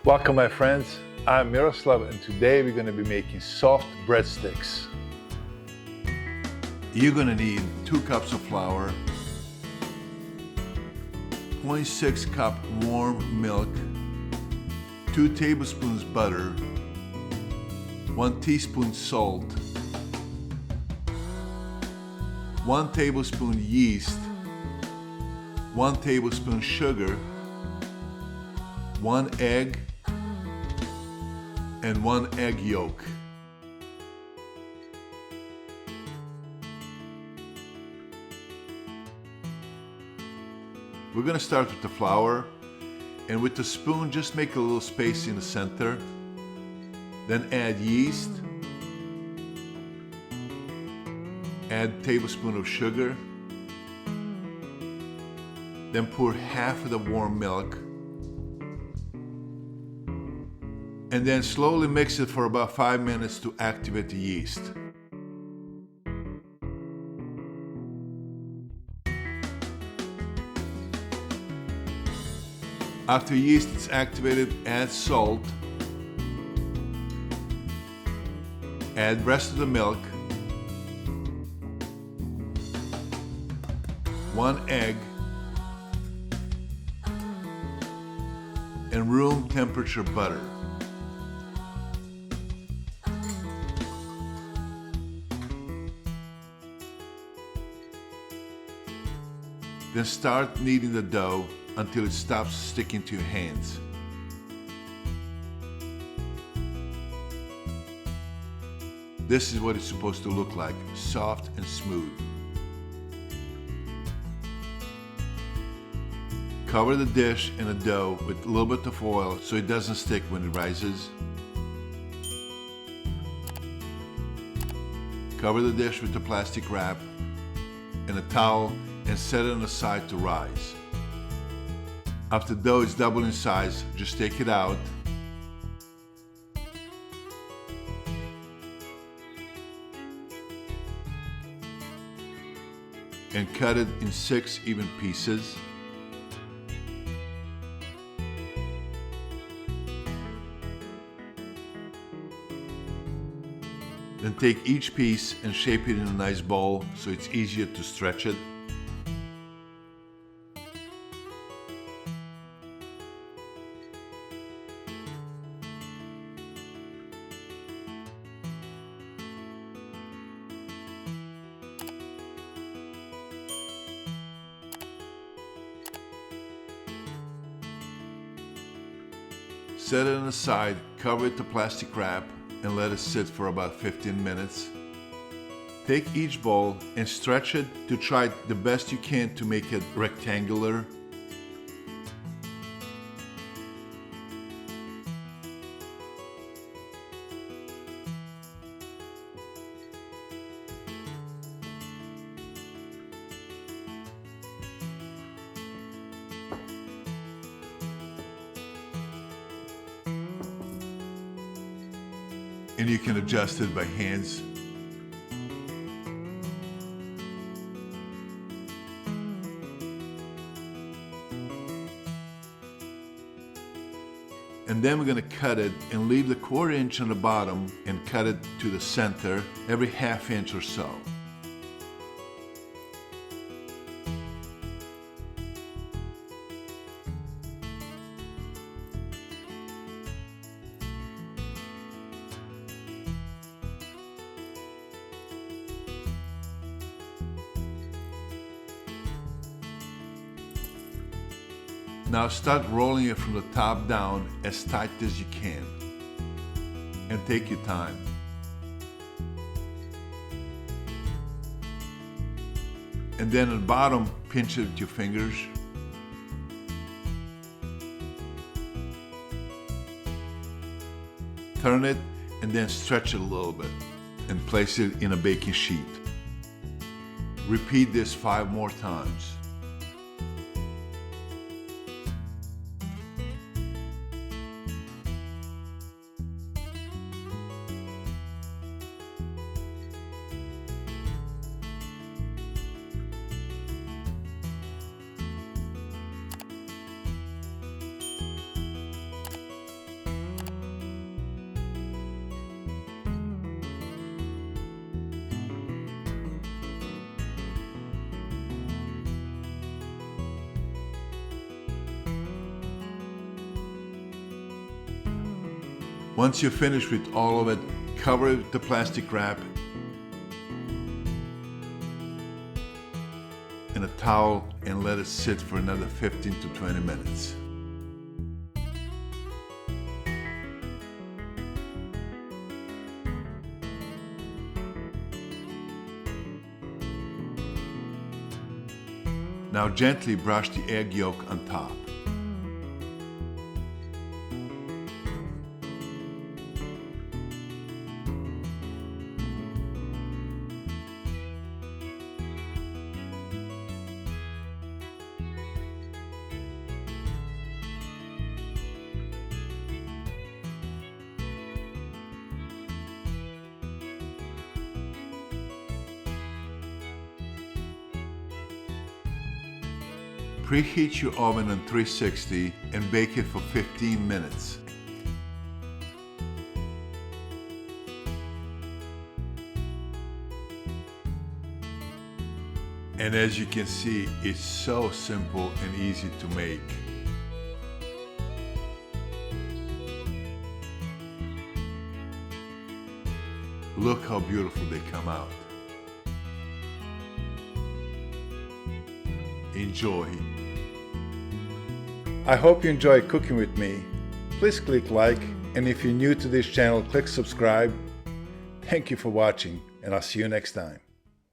Welcome my friends, I'm Miroslav and today we're going to be making soft breadsticks. You're going to need 2 cups of flour, 0.6 cup warm milk, 2 tablespoons butter, 1 teaspoon salt, 1 tablespoon yeast, 1 tablespoon sugar, 1 egg, and 1 egg yolk. We're going to start with the flour, and with the spoon just make a little space in the center. Then add yeast, add a tablespoon of sugar, then pour half of the warm milk, and then slowly mix it for about 5 minutes to activate the yeast. After yeast is activated, add salt, add rest of the milk, 1 egg, and room temperature butter. Then start kneading the dough until it stops sticking to your hands. This is what it's supposed to look like, soft and smooth. Cover the dish and the dough with a little bit of oil so it doesn't stick when it rises. Cover the dish with a plastic wrap and a towel and set it on the side to rise. After the dough is double in size, just take it out and cut it in 6 even pieces. Then take each piece and shape it in a nice ball so it's easier to stretch it. Set it on the side, cover it with plastic wrap, and let it sit for about 15 minutes. Take each ball and stretch it to try the best you can to make it rectangular. And you can adjust it by hands. And then we're going to cut it and leave the 1/4 inch on the bottom and cut it to the center every 1/2 inch or so. Now start rolling it from the top down as tight as you can. And take your time. And then at the bottom, pinch it with your fingers. Turn it and then stretch it a little bit and place it in a baking sheet. Repeat this 5 more times. Once you're finished with all of it, cover it with the plastic wrap and a towel and let it sit for another 15 to 20 minutes. Now gently brush the egg yolk on top. Preheat your oven on 360 and bake it for 15 minutes. And as you can see, it's so simple and easy to make. Look how beautiful they come out. Enjoy. I hope you enjoy cooking with me. Please click like, and if you're new to this channel, click subscribe. Thank you for watching, and I'll see you next time.